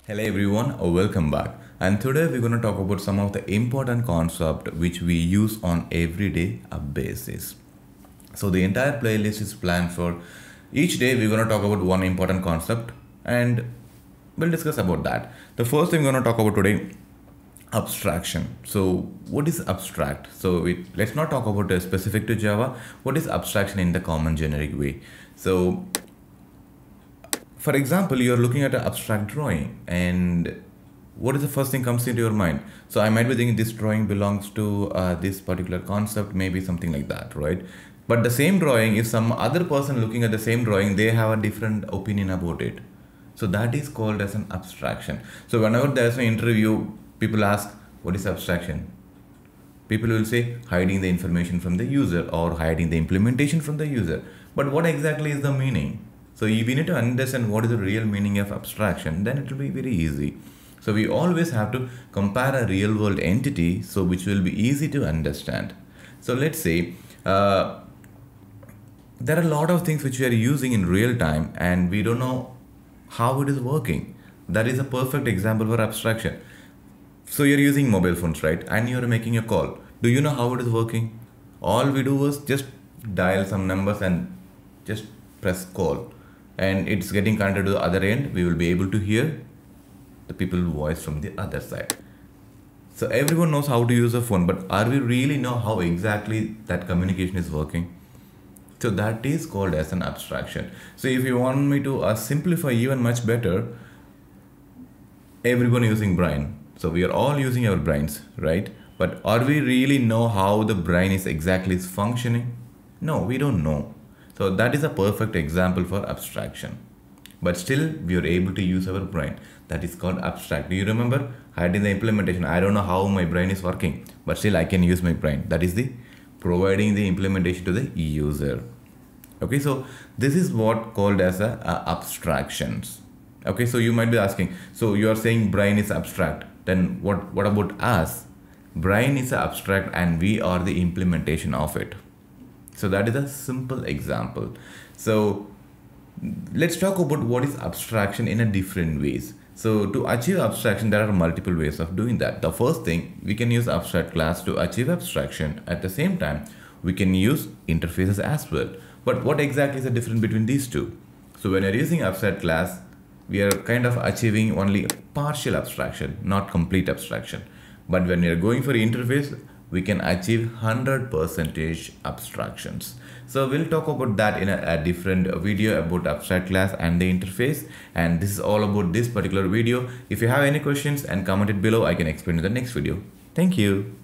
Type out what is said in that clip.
Hello everyone, welcome back. And today we're going to talk about some of the important concepts which we use on everyday basis. So the entire playlist is planned for each day we're going to talk about one important concept and we'll discuss about that. The first thing we're going to talk about today, abstraction. So what is abstract? So let's not talk about specific to Java. What is abstraction in the common generic way? So for example, you're looking at an abstract drawing and what is the first thing comes into your mind? So I might be thinking this drawing belongs to this particular concept, maybe something like that, right? But the same drawing, if some other person looking at the same drawing, they have a different opinion about it. So that is called as an abstraction. So whenever there's an interview, people ask, what is abstraction? People will say hiding the information from the user or hiding the implementation from the user. But what exactly is the meaning? So if we need to understand what is the real meaning of abstraction, then it will be very easy. So we always have to compare a real world entity, so which will be easy to understand. So let's say there are a lot of things which we are using in real time and we don't know how it is working. That is a perfect example for abstraction. So you're using mobile phones, right? And you're making a call. Do you know how it is working? All we do was just dial some numbers and just press call. And it's getting connected to the other end. We will be able to hear the people's voice from the other side. So everyone knows how to use a phone, but are we really know how exactly that communication is working? So that is called as an abstraction. So if you want me to simplify even much better, everyone using brain. So we are all using our brains, right? But are we really know how the brain is exactly functioning? No, we don't know. So that is a perfect example for abstraction. But still we are able to use our brain. That is called abstract. Do you remember? Hiding the implementation. I don't know how my brain is working, but still I can use my brain. That is the providing the implementation to the user. Okay, so this is what called as a abstractions. Okay, so you might be asking, so you are saying brain is abstract. Then what about us? Brain is abstract and we are the implementation of it. So that is a simple example. So let's talk about what is abstraction in a different ways. So to achieve abstraction, there are multiple ways of doing that. The first thing, we can use abstract class to achieve abstraction. At the same time, we can use interfaces as well. But what exactly is the difference between these two? So when you're using abstract class, we are kind of achieving only partial abstraction, not complete abstraction. But when you're going for interface, we can achieve 100% abstractions. So we'll talk about that in a different video about abstract class and the interface. And this is all about this particular video. If you have any questions and comment it below, I can explain in the next video. Thank you.